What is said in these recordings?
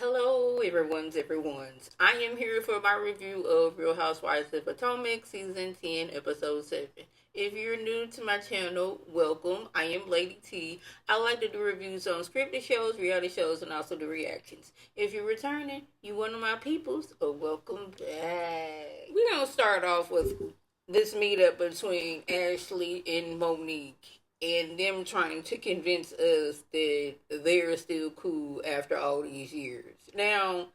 Hello, everyone's. I am here for my review of Real Housewives of Potomac, Season 10, Episode 7. If you're new to my channel, welcome. I am Lady T. I like to do reviews on scripted shows, reality shows, and also the reactions. If you're returning, you one of my peoples, welcome back. We're going to start off with this meetup between Ashley and Monique and them trying to convince us that they're still cool after all these years. Now,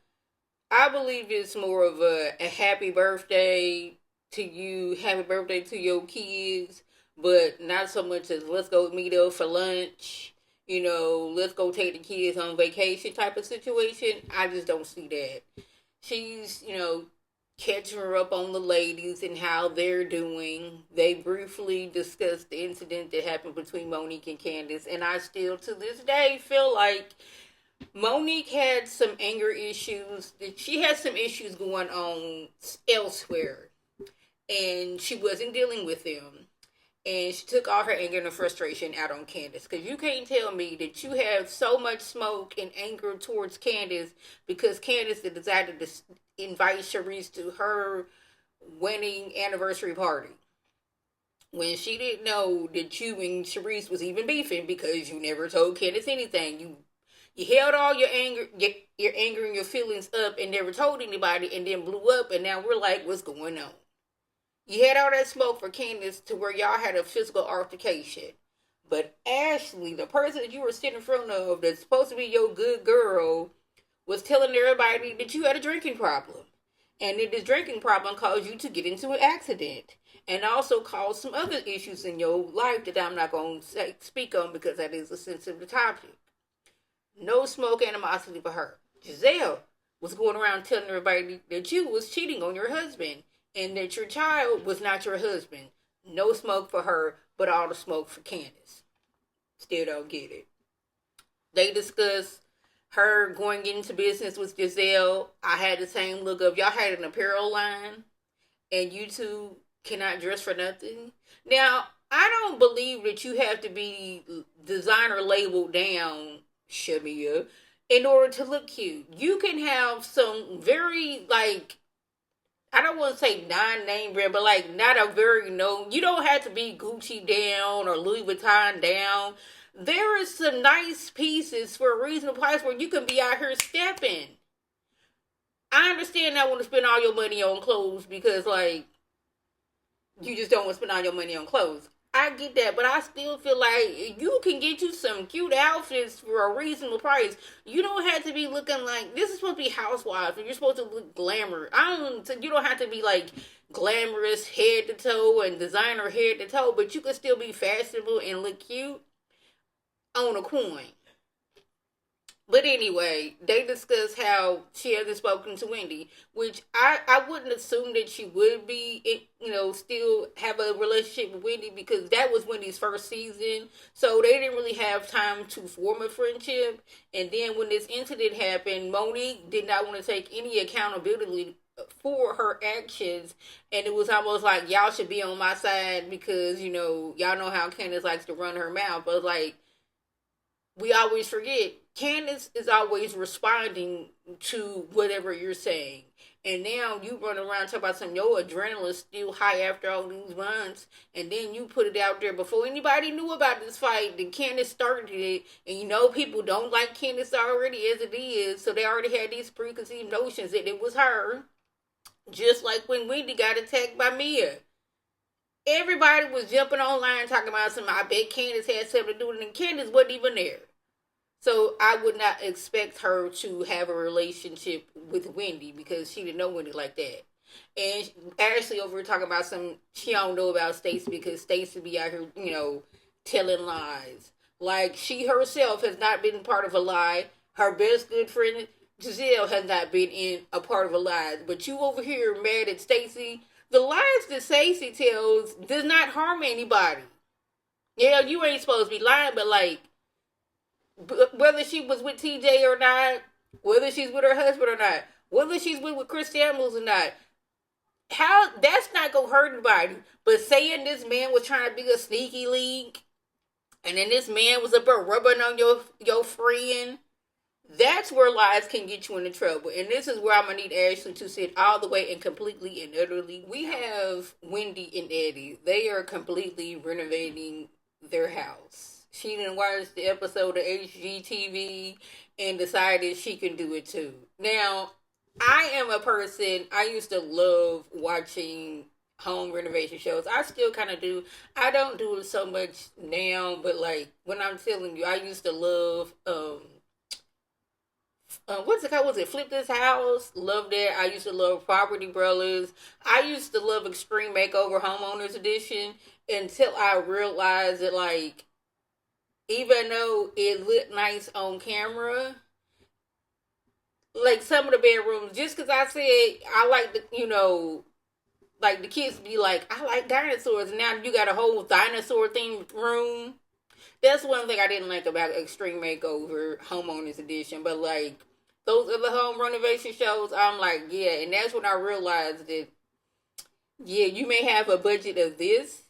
I believe it's more of a happy birthday to you, happy birthday to your kids, but not so much as let's go meet up for lunch, let's go take the kids on vacation type of situation. I just don't see that. She's, catching her up on the ladies and how they're doing. They briefly discussed the incident that happened between Monique and Candace, and I still to this day feel like Monique had some anger issues. She had some issues going on elsewhere, and she wasn't dealing with them. And she took all her anger and her frustration out on Candace. Because you can't tell me that you have so much smoke and anger towards Candace because Candace decided to invite Sharice to her wedding anniversary party. When she didn't know that you and Sharice was even beefing because you never told Candace anything. You held all your anger and your feelings up and never told anybody and then blew up, and now we're like, what's going on? You had all that smoke for Candace to where y'all had a physical altercation. But Ashley, the person that you were sitting in front of that's supposed to be your good girl, was telling everybody that you had a drinking problem. And that this drinking problem caused you to get into an accident. And also caused some other issues in your life that I'm not going to speak on because that is a sensitive topic. No smoke animosity for her. Giselle was going around telling everybody that you was cheating on your husband and that your child was not your husband. No smoke for her, but all the smoke for Candace. Still don't get it. They discussed her going into business with Giselle. I had the same look of y'all had an apparel line and you two cannot dress for nothing. Now, I don't believe that you have to be designer labeled down, Shamia, in order to look cute. You can have some very I don't want to say non-name brand, but not a very known. You don't have to be Gucci down or Louis Vuitton down. There is some nice pieces for a reasonable price where you can be out here stepping. I understand not want to spend all your money on clothes because you just don't want to spend all your money on clothes. I get that, but I still feel like you can get you some cute outfits for a reasonable price. You don't have to be looking like this is supposed to be Housewives, and you're supposed to look glamour. You don't have to be glamorous head to toe and designer head to toe, but you can still be fashionable and look cute on a coin. But anyway, they discuss how she hasn't spoken to Wendy, which I wouldn't assume that she would be, still have a relationship with Wendy because that was Wendy's first season. So they didn't really have time to form a friendship. And then when this incident happened, Monique did not want to take any accountability for her actions. And it was almost like y'all should be on my side because, y'all know how Candace likes to run her mouth. But we always forget Candace is always responding to whatever you're saying. And now you run around talking about some your adrenaline's still high after all these months, and then you put it out there before anybody knew about this fight. Then Candace started it, and people don't like Candace already as it is, so they already had these preconceived notions that it was her. Just like when Wendy got attacked by Mia. Everybody was jumping online talking about I bet Candace had something to do with it, and Candace wasn't even there. So I would not expect her to have a relationship with Wendy because she didn't know Wendy like that. And Ashley over here talking about she don't know about Stacey because Stacey be out here, telling lies. Like she herself has not been part of a lie. Her best good friend Giselle has not been in a part of a lie. But you over here mad at Stacey. The lies that Stacey tells does not harm anybody. Yeah, you ain't supposed to be lying, but whether she was with TJ or not, whether she's with her husband or not, whether she's with Chris Samuels or not, how that's not gonna hurt anybody. But saying this man was trying to be a sneaky link, and then this man was up there rubbing on your friend, That's where lies can get you into trouble. And this is where I'm going to need Ashley to sit all the way and completely and utterly. We have Wendy and Eddie. They are completely renovating their house. She didn't watch the episode of HGTV and decided she can do it too. Now, I am a person, I used to love watching home renovation shows. I still kind of do. I don't do it so much now, but like when I'm telling you, I used to love what's it called? Was it Flip This House? Loved it. I used to love Property Brothers. I used to love Extreme Makeover Homeowners Edition until I realized that, like, even though it looked nice on camera, like some of the bedrooms, just because I said I like the, like the kids be like, I like dinosaurs, and now you got a whole dinosaur themed room. That's one thing I didn't like about Extreme Makeover Homeowners Edition. But like those other home renovation shows, I'm like, yeah. And that's when I realized that, yeah, you may have a budget of this.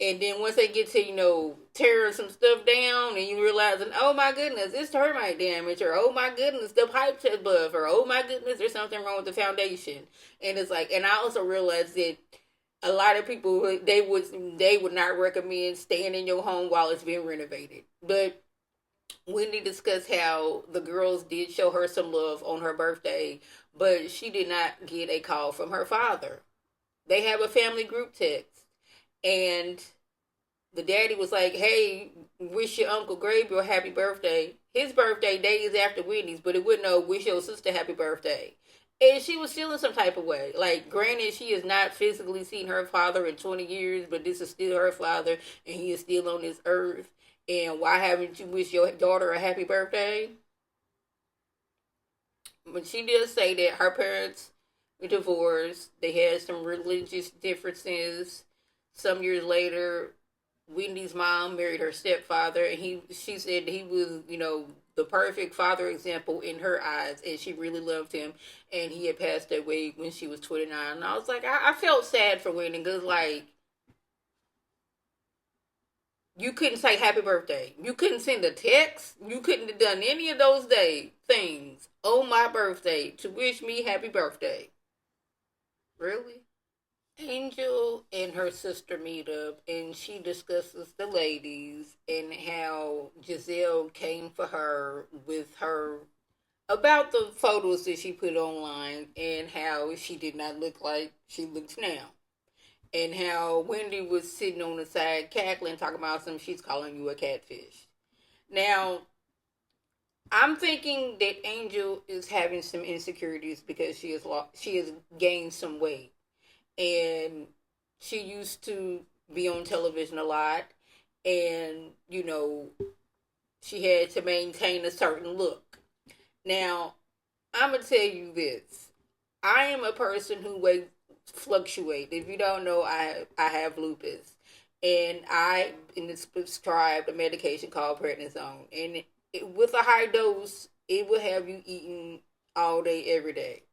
And then once they get to, tearing some stuff down and you realizing, oh my goodness, it's termite damage, or oh my goodness, the pipe just buff, or oh my goodness, there's something wrong with the foundation. And it's like, and I also realized that a lot of people, they would not recommend staying in your home while it's being renovated. But Wendy discussed how the girls did show her some love on her birthday, but she did not get a call from her father. They have a family group text, and the daddy was like, hey, wish your Uncle Gabriel happy birthday. His birthday days after Wendy's, but it wouldn't know wish your sister happy birthday. And she was feeling some type of way. Like, granted, she has not physically seen her father in 20 years, but this is still her father, and he is still on this earth. And why haven't you wish your daughter a happy birthday? But she did say that her parents were divorced. They had some religious differences. Some years later, Wendy's mom married her stepfather, and she said he was, the perfect father example in her eyes, and she really loved him. And he had passed away when she was 29. And I was like, I felt sad for Wendy, because like, you couldn't say happy birthday. You couldn't send a text. You couldn't have done any of those things on my birthday to wish me happy birthday. Really? Angel and her sister meet up, and she discusses the ladies and how Giselle came for her with her about the photos that she put online, and how she did not look like she looks now. And how Wendy was sitting on the side cackling, talking about something, she's calling you a catfish. Now, I'm thinking that Angel is having some insecurities because she has gained some weight, and she used to be on television a lot, and she had to maintain a certain look. Now, I'm gonna tell you this: I am a person who weighs fluctuate. If you don't know, I have lupus, and it's prescribed a medication called prednisone, and with a high dose, it will have you eating all day, every day.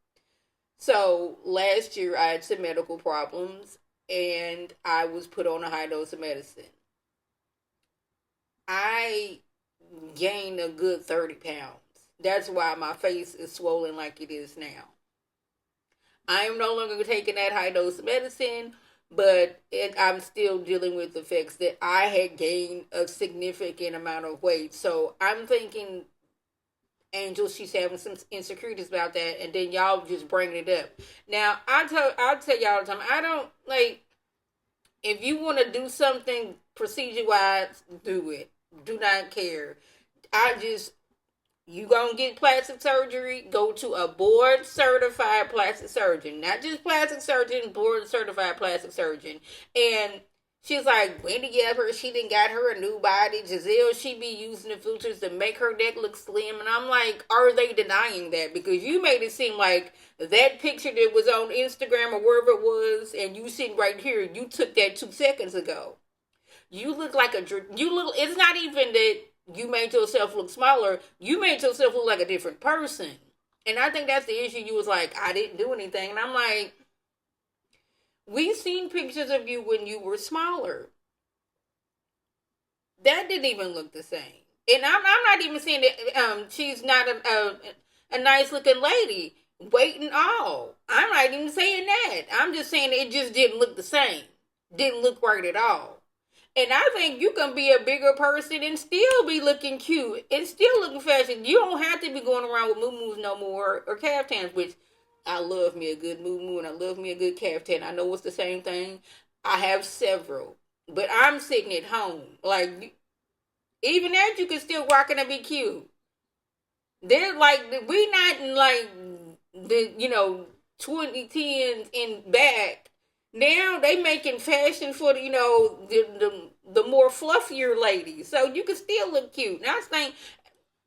So last year I had some medical problems, and I was put on a high dose of medicine. I gained a good 30 pounds. That's why my face is swollen like it is now. I am no longer taking that high dose of medicine, but I'm still dealing with the effects that I had gained a significant amount of weight. So I'm thinking, Angel, she's having some insecurities about that, and then y'all just bringing it up. Now, I'll tell y'all all the time, I don't, like, if you want to do something procedure-wise, do it. Do not care. You gonna get plastic surgery, go to a board certified plastic surgeon. Not just plastic surgeon, board certified plastic surgeon. And she's like, Wendy she didn't got her a new body. Giselle, she be using the filters to make her neck look slim. And I'm like, are they denying that? Because you made it seem like that picture that was on Instagram or wherever it was, and you sitting right here, you took that 2 seconds ago. You look like it's not even that you made yourself look smaller. You made yourself look like a different person. And I think that's the issue. You was like, I didn't do anything. And I'm like, we seen pictures of you when you were smaller. That didn't even look the same. And I'm not even saying that she's not a nice looking lady. Weight and all. I'm not even saying that. I'm just saying it just didn't look the same. Didn't look right at all. And I think you can be a bigger person and still be looking cute and still looking fashion. You don't have to be going around with moo no more or caftans, which I love me a good moo and I love me a good caftan. I know it's the same thing. I have several, but I'm sitting at home. Like, even that you can still rock it and be cute. They're like, we not in like the 2010s in back. Now they making fashion for the more fluffier ladies, so you can still look cute. Now I think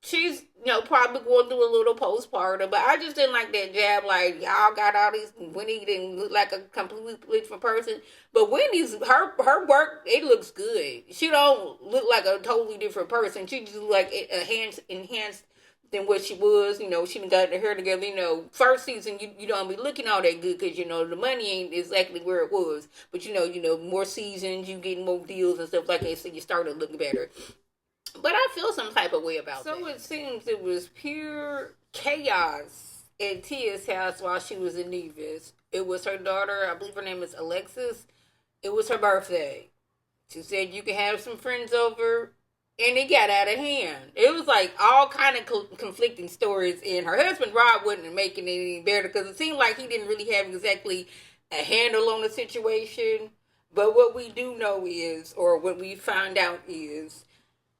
she's probably going through a little postpartum, but I just didn't like that jab. Like, y'all got all these. Wendy didn't look like a completely different person, but Wendy's her work, it looks good. She don't look like a totally different person. She just look like enhanced than what she was. She done got her hair together. First season you don't be looking all that good because the money ain't exactly where it was. But more seasons, you getting more deals and stuff like that, so you started looking better. But I feel some type of way about that. So it seems it was pure chaos at Tia's house while she was in Nevis. It was her daughter, I believe her name is Alexis. It was her birthday. She said you can have some friends over, and it got out of hand. It was like all kind of conflicting stories, and her husband Rob wasn't making it any better because it seemed like he didn't really have exactly a handle on the situation. But what we do know is, or what we found out is,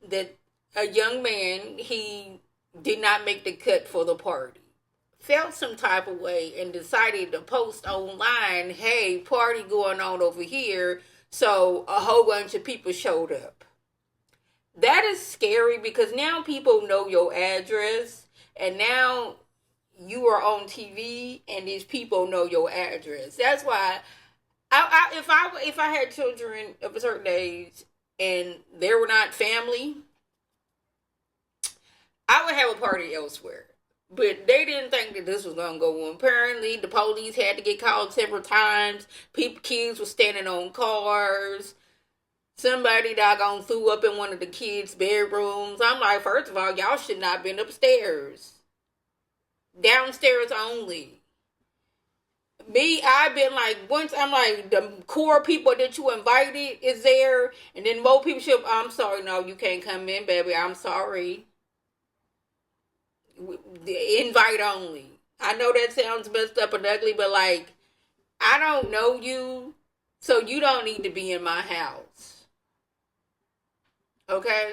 that a young man, he did not make the cut for the party. Felt some type of way and decided to post online, hey, party going on over here. So a whole bunch of people showed up. That is scary because now people know your address, and now you are on TV and these people know your address. That's why if I had children of a certain age and they were not family, I would have a party elsewhere. But they didn't think that this was going to go on. Apparently, the police had to get called several times. Kids were standing on cars. Somebody doggone threw up in one of the kids' bedrooms. I'm like, first of all, y'all should not have been upstairs. Downstairs only. Me, I've been like, once I'm like, the core people that you invited is there, and then more people should, I'm sorry, no, you can't come in, baby, I'm sorry. The invite only. I know that sounds messed up and ugly, but like, I don't know you, so you don't need to be in my house. Okay?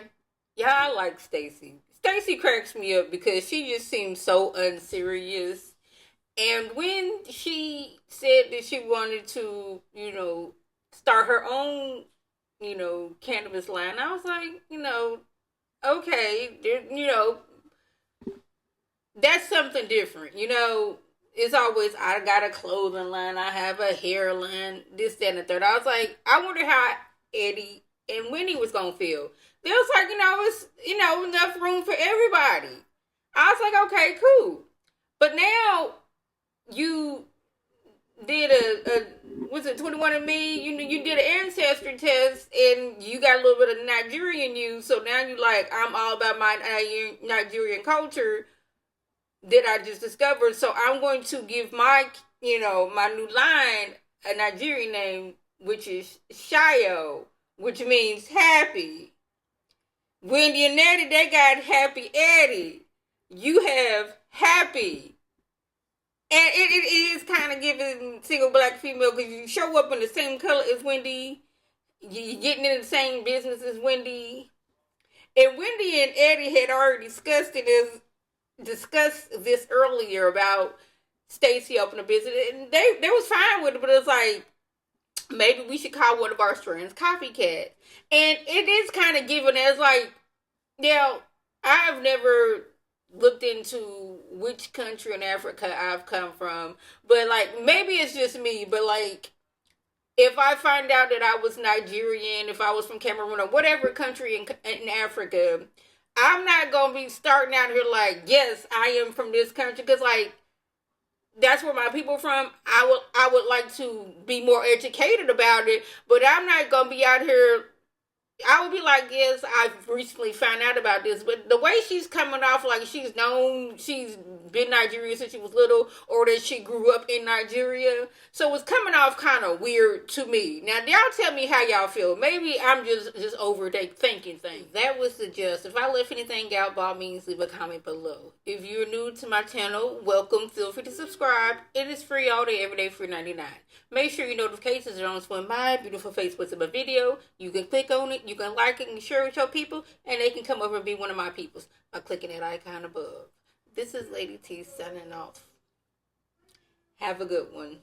Yeah, I like Stacy. Stacy cracks me up because she just seems so unserious. And when she said that she wanted to, start her own, cannabis line, I was like, okay, that's something different. It's always, I got a clothing line, I have a hair line, this, that, and the third. I was like, I wonder how Eddie and Winnie was going to feel. They was like, it's, enough room for everybody. I was like, okay, cool. But now, you did was it 21andMe? You did an ancestry test and you got a little bit of Nigerian you. So now you like, I'm all about my Nigerian culture that I just discovered. So I'm going to give my, my new line a Nigerian name, which is Shayo, which means happy. Wendy and Eddie, they got Happy Eddie. You have Happy. And it is kind of giving single black female because you show up in the same color as Wendy. You're getting in the same business as Wendy. And Wendy and Eddie had already discussed this earlier about Stacy opening a business. And they was fine with it, but it's like, maybe we should call one of our strands Copycat. And it is kind of given as like, I've never looked into which country in Africa I've come from, but like, maybe it's just me, but like, if I find out that I was Nigerian, if I was from Cameroon or whatever country in Africa, I'm not gonna be starting out here like, yes, I am from this country, because like, that's where my people from. I would like to be more educated about it, but I'm not gonna be out here I would be like, yes, I've recently found out about this, but the way she's coming off like she's been Nigerian since she was little, or that she grew up in Nigeria, so it's coming off kind of weird to me. Now, y'all tell me how y'all feel. Maybe I'm just overthinking things. That was the gist. If I left anything out, by all means, leave a comment below. If you're new to my channel, welcome. Feel free to subscribe. It is free all day, every day, free 99. Make sure your notifications are on swim by. Beautiful face puts up a video. You can click on it. You can like it and share it with your people. And they can come over and be one of my peoples by clicking that icon above. This is Lady T signing off. Have a good one.